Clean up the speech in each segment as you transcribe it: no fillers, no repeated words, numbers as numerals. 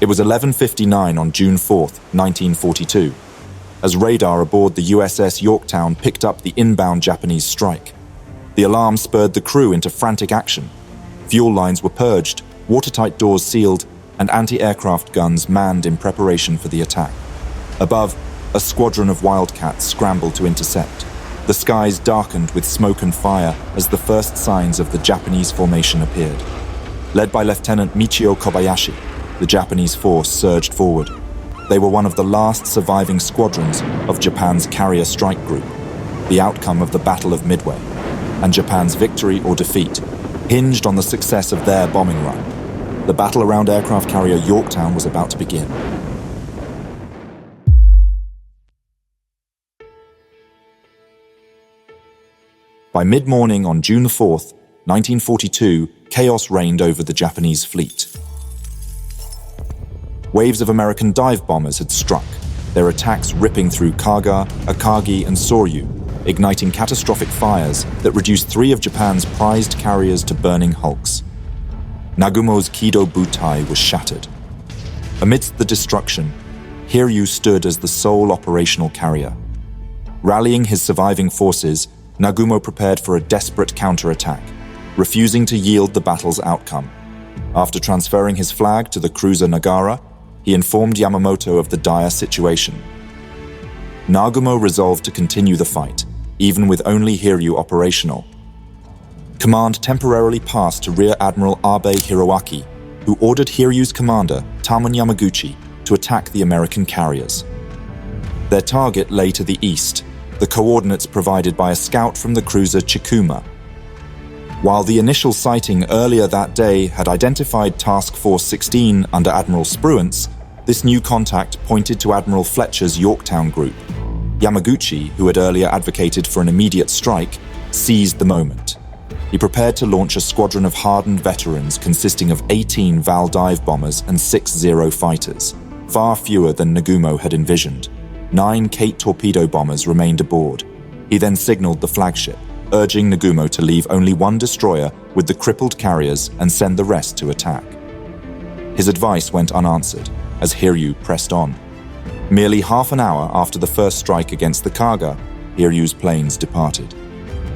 It was 11:59 on June 4, 1942, as radar aboard the USS Yorktown picked up the inbound Japanese strike. The alarm spurred the crew into frantic action. Fuel lines were purged, watertight doors sealed, and anti-aircraft guns manned in preparation for the attack. Above, a squadron of wildcats scrambled to intercept. The skies darkened with smoke and fire as the first signs of the Japanese formation appeared. Led by Lieutenant Mitsuo Kobayashi, the Japanese force surged forward. They were one of the last surviving squadrons of Japan's carrier strike group, the outcome of the Battle of Midway, and Japan's victory or defeat hinged on the success of their bombing run. The battle around aircraft carrier Yorktown was about to begin. By mid-morning on June 4th, 1942, chaos reigned over the Japanese fleet. Waves of American dive bombers had struck, their attacks ripping through Kaga, Akagi, and Sōryū, igniting catastrophic fires that reduced 3 of Japan's prized carriers to burning hulks. Nagumo's Kido Butai was shattered. Amidst the destruction, Hiryū stood as the sole operational carrier. Rallying his surviving forces, Nagumo prepared for a desperate counterattack, refusing to yield the battle's outcome. After transferring his flag to the cruiser Nagara, he informed Yamamoto of the dire situation. Nagumo resolved to continue the fight, even with only Hiryū operational. Command temporarily passed to Rear Admiral Abe Hiroaki, who ordered Hiryū's commander, Tamon Yamaguchi, to attack the American carriers. Their target lay to the east, the coordinates provided by a scout from the cruiser Chikuma. While the initial sighting earlier that day had identified Task Force 16 under Admiral Spruance, this new contact pointed to Admiral Fletcher's Yorktown group. Yamaguchi, who had earlier advocated for an immediate strike, seized the moment. He prepared to launch a squadron of hardened veterans consisting of 18 Val dive bombers and 6 Zero fighters, far fewer than Nagumo had envisioned. 9 Kate torpedo bombers remained aboard. He then signaled the flagship, urging Nagumo to leave only 1 destroyer with the crippled carriers and send the rest to attack. His advice went unanswered, as Hiryū pressed on. Merely half an hour after the first strike against the Kaga, Hiryū's planes departed.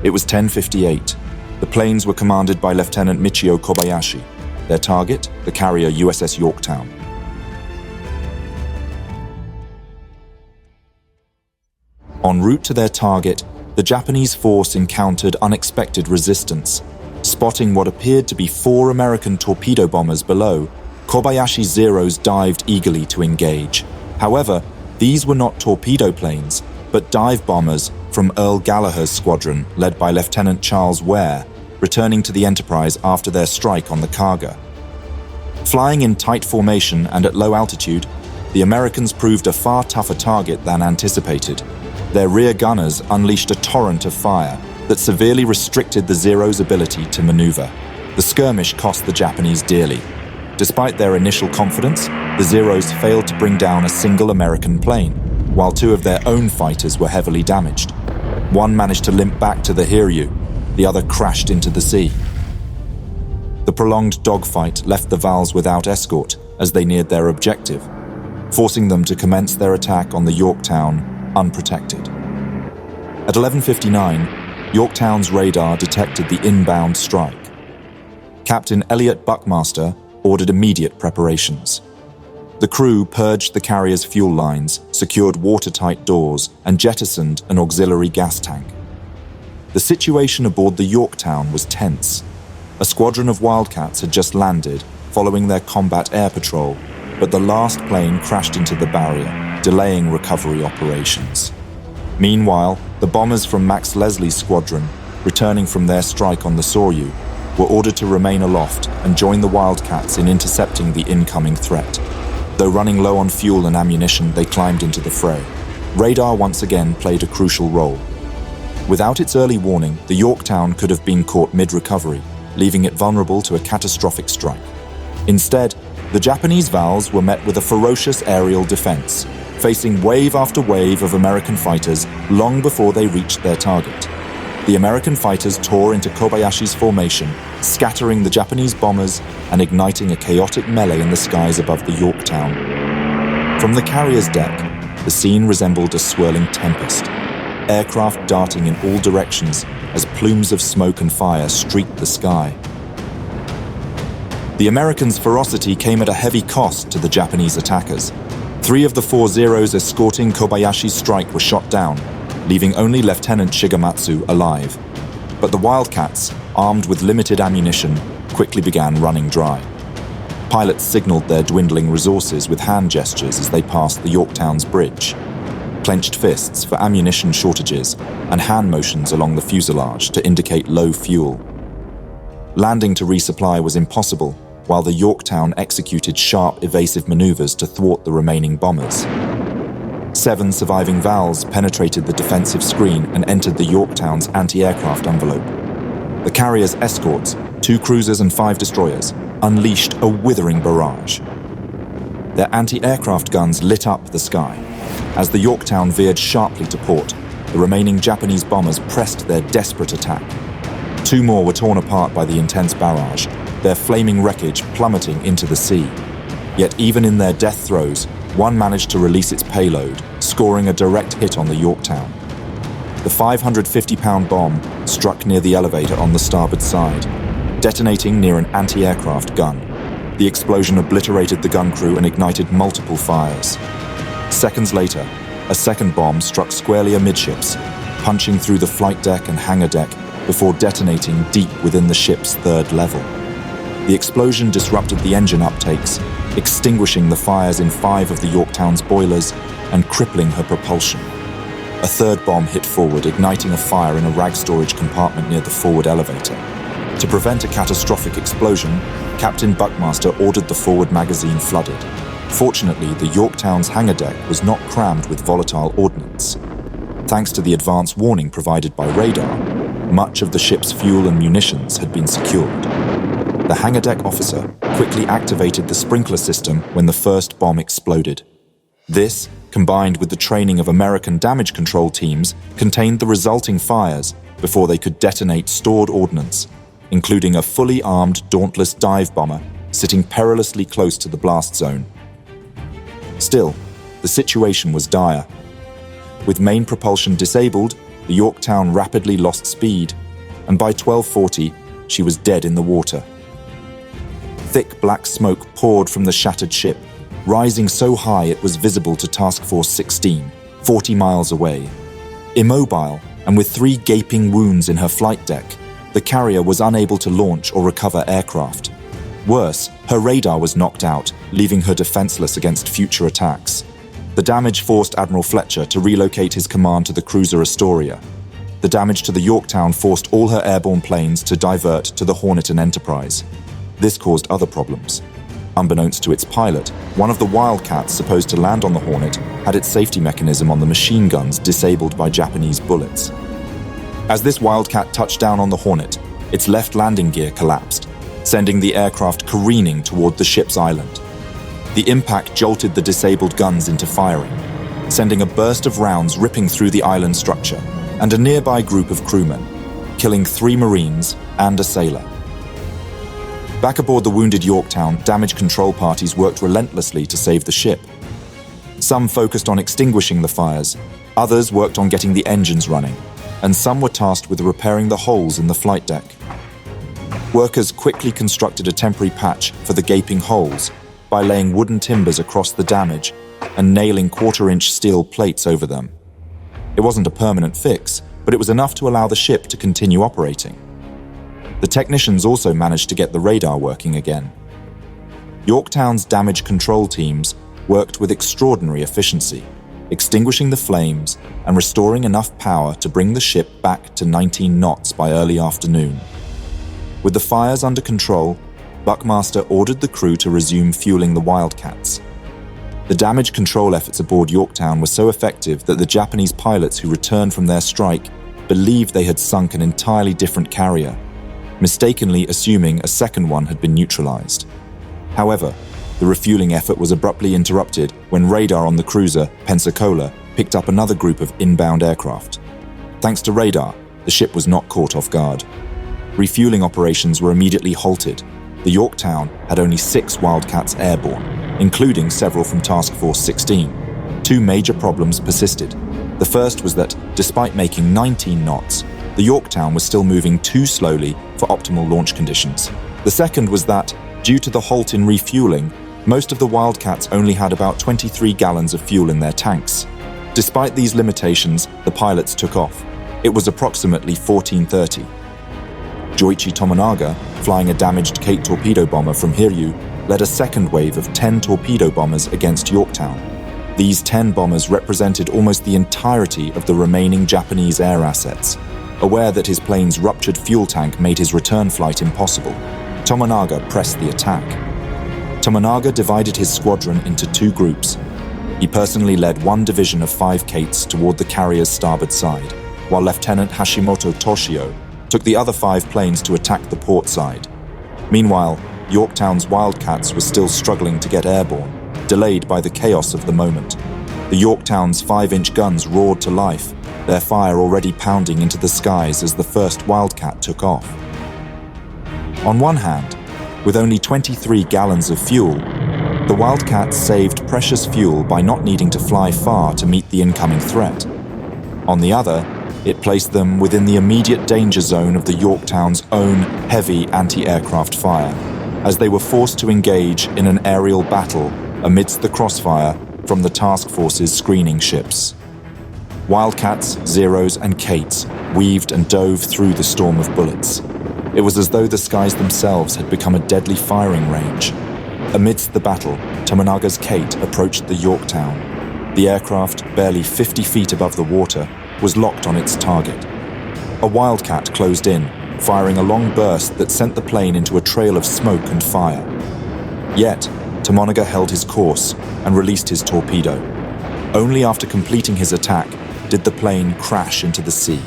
It was 10:58. The planes were commanded by Lieutenant Michio Kobayashi. Their target, the carrier USS Yorktown. En route to their target, the Japanese force encountered unexpected resistance. Spotting what appeared to be 4 American torpedo bombers below, Kobayashi's Zeros dived eagerly to engage. However, these were not torpedo planes, but dive bombers from Earl Gallagher's squadron, led by Lieutenant Charles Ware, returning to the Enterprise after their strike on the Kaga. Flying in tight formation and at low altitude, the Americans proved a far tougher target than anticipated. Their rear gunners unleashed a torrent of fire that severely restricted the Zero's ability to maneuver. The skirmish cost the Japanese dearly. Despite their initial confidence, the Zeros failed to bring down a single American plane, while 2 of their own fighters were heavily damaged. One managed to limp back to the Hiryū, the other crashed into the sea. The prolonged dogfight left the Vals without escort as they neared their objective, forcing them to commence their attack on the Yorktown unprotected. At 11:59, Yorktown's radar detected the inbound strike. Captain Elliot Buckmaster ordered immediate preparations. The crew purged the carrier's fuel lines, secured watertight doors, and jettisoned an auxiliary gas tank. The situation aboard the Yorktown was tense. A squadron of Wildcats had just landed, following their combat air patrol, but the last plane crashed into the barrier, delaying recovery operations. Meanwhile, the bombers from Max Leslie's squadron, returning from their strike on the Sōryū, were ordered to remain aloft and join the Wildcats in intercepting the incoming threat. Though running low on fuel and ammunition, they climbed into the fray. Radar once again played a crucial role. Without its early warning, the Yorktown could have been caught mid-recovery, leaving it vulnerable to a catastrophic strike. Instead, the Japanese Vals were met with a ferocious aerial defense, facing wave after wave of American fighters long before they reached their target. The American fighters tore into Kobayashi's formation, scattering the Japanese bombers and igniting a chaotic melee in the skies above the Yorktown. From the carrier's deck, the scene resembled a swirling tempest, aircraft darting in all directions as plumes of smoke and fire streaked the sky. The Americans' ferocity came at a heavy cost to the Japanese attackers. 3 of the 4 Zeros escorting Kobayashi's strike were shot down, leaving only Lieutenant Shigematsu alive. But the Wildcats, armed with limited ammunition, quickly began running dry. Pilots signaled their dwindling resources with hand gestures as they passed the Yorktown's bridge, clenched fists for ammunition shortages, and hand motions along the fuselage to indicate low fuel. Landing to resupply was impossible, while the Yorktown executed sharp, evasive maneuvers to thwart the remaining bombers. 7 surviving Vals penetrated the defensive screen and entered the Yorktown's anti-aircraft envelope. The carrier's escorts, 2 cruisers and 5 destroyers, unleashed a withering barrage. Their anti-aircraft guns lit up the sky. As the Yorktown veered sharply to port, the remaining Japanese bombers pressed their desperate attack. 2 more were torn apart by the intense barrage, their flaming wreckage plummeting into the sea. Yet even in their death throes, one managed to release its payload, scoring a direct hit on the Yorktown. The 550-pound bomb struck near the elevator on the starboard side, detonating near an anti-aircraft gun. The explosion obliterated the gun crew and ignited multiple fires. Seconds later, a second bomb struck squarely amidships, punching through the flight deck and hangar deck before detonating deep within the ship's 3rd level. The explosion disrupted the engine uptakes, extinguishing the fires in 5 of the Yorktown's boilers and crippling her propulsion. A 3rd bomb hit forward, igniting a fire in a rag storage compartment near the forward elevator. To prevent a catastrophic explosion, Captain Buckmaster ordered the forward magazine flooded. Fortunately, the Yorktown's hangar deck was not crammed with volatile ordnance. Thanks to the advance warning provided by radar, much of the ship's fuel and munitions had been secured. The hangar deck officer quickly activated the sprinkler system when the first bomb exploded. This, combined with the training of American damage control teams, contained the resulting fires before they could detonate stored ordnance, including a fully armed Dauntless dive bomber sitting perilously close to the blast zone. Still, the situation was dire. With main propulsion disabled, the Yorktown rapidly lost speed, and by 12:40, she was dead in the water. Thick black smoke poured from the shattered ship, rising so high it was visible to Task Force 16, 40 miles away. Immobile, and with 3 gaping wounds in her flight deck, the carrier was unable to launch or recover aircraft. Worse, her radar was knocked out, leaving her defenseless against future attacks. The damage forced Admiral Fletcher to relocate his command to the cruiser Astoria. The damage to the Yorktown forced all her airborne planes to divert to the Hornet and Enterprise. This caused other problems. Unbeknownst to its pilot, one of the Wildcats supposed to land on the Hornet had its safety mechanism on the machine guns disabled by Japanese bullets. As this Wildcat touched down on the Hornet, its left landing gear collapsed, sending the aircraft careening toward the ship's island. The impact jolted the disabled guns into firing, sending a burst of rounds ripping through the island structure and a nearby group of crewmen, killing 3 Marines and a sailor. Back aboard the wounded Yorktown, damage control parties worked relentlessly to save the ship. Some focused on extinguishing the fires, others worked on getting the engines running, and some were tasked with repairing the holes in the flight deck. Workers quickly constructed a temporary patch for the gaping holes by laying wooden timbers across the damage and nailing 1/4-inch steel plates over them. It wasn't a permanent fix, but it was enough to allow the ship to continue operating. The technicians also managed to get the radar working again. Yorktown's damage control teams worked with extraordinary efficiency, extinguishing the flames and restoring enough power to bring the ship back to 19 knots by early afternoon. With the fires under control, Buckmaster ordered the crew to resume fueling the Wildcats. The damage control efforts aboard Yorktown were so effective that the Japanese pilots who returned from their strike believed they had sunk an entirely different carrier, mistakenly assuming a second one had been neutralized. However, the refueling effort was abruptly interrupted when radar on the cruiser Pensacola picked up another group of inbound aircraft. Thanks to radar, the ship was not caught off guard. Refueling operations were immediately halted. The Yorktown had only 6 Wildcats airborne, including several from Task Force 16. 2 major problems persisted. The first was that, despite making 19 knots, the Yorktown was still moving too slowly for optimal launch conditions. The second was that, due to the halt in refueling, most of the Wildcats only had about 23 gallons of fuel in their tanks. Despite these limitations, the pilots took off. It was approximately 14:30. Joichi Tomonaga, flying a damaged Kate torpedo bomber from Hiryū, led a second wave of 10 torpedo bombers against Yorktown. These 10 bombers represented almost the entirety of the remaining Japanese air assets. Aware that his plane's ruptured fuel tank made his return flight impossible, Tomonaga pressed the attack. Tomonaga divided his squadron into 2 groups. He personally led 1 division of 5 Kates toward the carrier's starboard side, while Lieutenant Hashimoto Toshio took the other 5 planes to attack the port side. Meanwhile, Yorktown's Wildcats were still struggling to get airborne, delayed by the chaos of the moment. The Yorktown's 5-inch guns roared to life, their fire already pounding into the skies as the first Wildcat took off. On one hand, with only 23 gallons of fuel, the Wildcats saved precious fuel by not needing to fly far to meet the incoming threat. On the other, it placed them within the immediate danger zone of the Yorktown's own heavy anti-aircraft fire, as they were forced to engage in an aerial battle amidst the crossfire from the task force's screening ships. Wildcats, Zeros, and Kates weaved and dove through the storm of bullets. It was as though the skies themselves had become a deadly firing range. Amidst the battle, Tomonaga's Kate approached the Yorktown. The aircraft, barely 50 feet above the water, was locked on its target. A Wildcat closed in, firing a long burst that sent the plane into a trail of smoke and fire. Yet, Tomonaga held his course and released his torpedo. Only after completing his attack did the plane crash into the sea.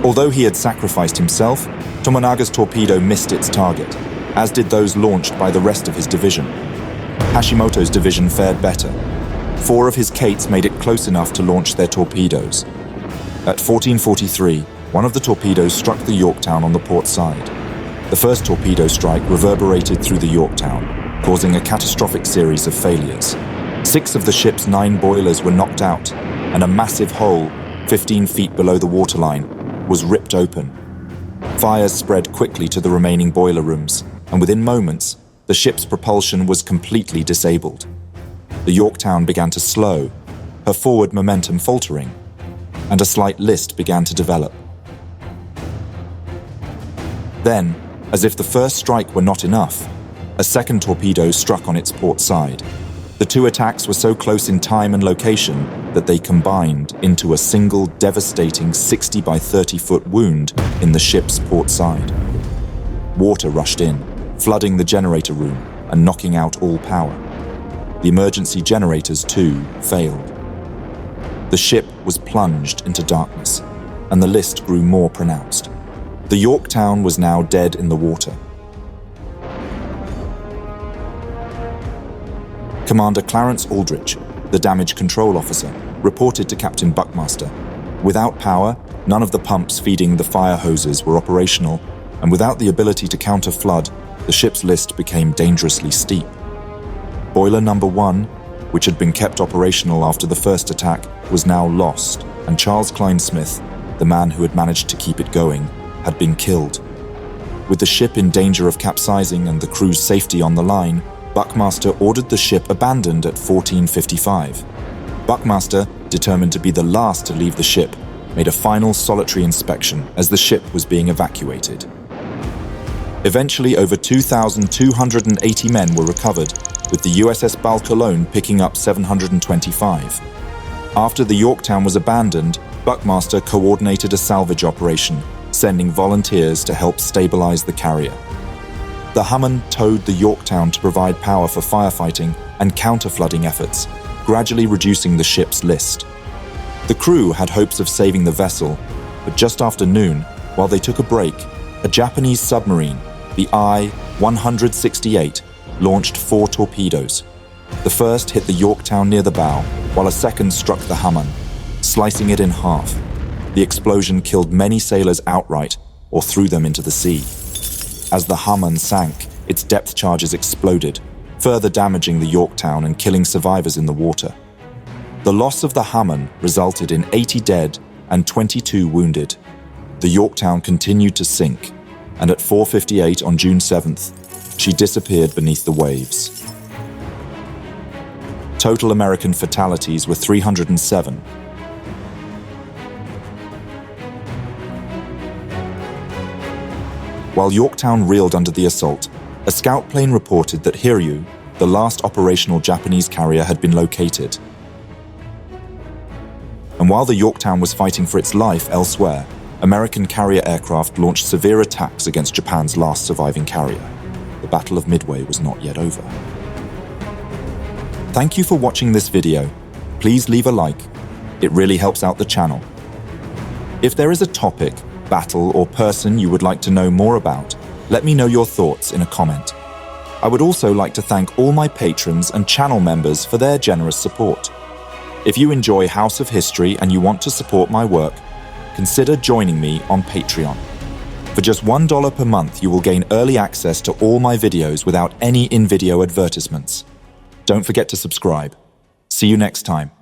Although he had sacrificed himself, Tomonaga's torpedo missed its target, as did those launched by the rest of his division. Hashimoto's division fared better. 4 of his Kates made it close enough to launch their torpedoes. At 14:43, one of the torpedoes struck the Yorktown on the port side. The first torpedo strike reverberated through the Yorktown, causing a catastrophic series of failures. 6 of the ship's 9 boilers were knocked out, and a massive hole, 15 feet below the waterline, was ripped open. Fires spread quickly to the remaining boiler rooms, and within moments, the ship's propulsion was completely disabled. The Yorktown began to slow, her forward momentum faltering, and a slight list began to develop. Then, as if the first strike were not enough, a second torpedo struck on its port side. The 2 attacks were so close in time and location that they combined into a single devastating 60 by 30-foot wound in the ship's port side. Water rushed in, flooding the generator room and knocking out all power. The emergency generators, too, failed. The ship was plunged into darkness, and the list grew more pronounced. The Yorktown was now dead in the water. Commander Clarence Aldrich, the damage control officer, reported to Captain Buckmaster. Without power, none of the pumps feeding the fire hoses were operational, and without the ability to counter flood, the ship's list became dangerously steep. Boiler number 1, which had been kept operational after the first attack, was now lost, and Charles Kleinsmith, the man who had managed to keep it going, had been killed. With the ship in danger of capsizing and the crew's safety on the line, Buckmaster ordered the ship abandoned at 14:55. Buckmaster, determined to be the last to leave the ship, made a final solitary inspection as the ship was being evacuated. Eventually, over 2,280 men were recovered, with the USS Balk alone picking up 725. After the Yorktown was abandoned, Buckmaster coordinated a salvage operation, sending volunteers to help stabilize the carrier. The Hummun towed the Yorktown to provide power for firefighting and counter-flooding efforts, gradually reducing the ship's list. The crew had hopes of saving the vessel, but just after noon, while they took a break, a Japanese submarine, the I-168, launched 4 torpedoes. The first hit the Yorktown near the bow, while a second struck the Hummun, slicing it in half. The explosion killed many sailors outright, or threw them into the sea. As the Hamon sank, its depth charges exploded, further damaging the Yorktown and killing survivors in the water. The loss of the Hamon resulted in 80 dead and 22 wounded. The Yorktown continued to sink, and at 4:58 on June 7th, she disappeared beneath the waves. Total American fatalities were 307. While Yorktown reeled under the assault, a scout plane reported that Hiryū, the last operational Japanese carrier, had been located. And while the Yorktown was fighting for its life elsewhere, American carrier aircraft launched severe attacks against Japan's last surviving carrier. The Battle of Midway was not yet over. Thank you for watching this video. Please leave a like. It really helps out the channel. If there is a topic, battle, or person you would like to know more about, let me know your thoughts in a comment. I would also like to thank all my patrons and channel members for their generous support. If you enjoy House of History and you want to support my work, consider joining me on Patreon. For just $1 per month, you will gain early access to all my videos without any in-video advertisements. Don't forget to subscribe. See you next time.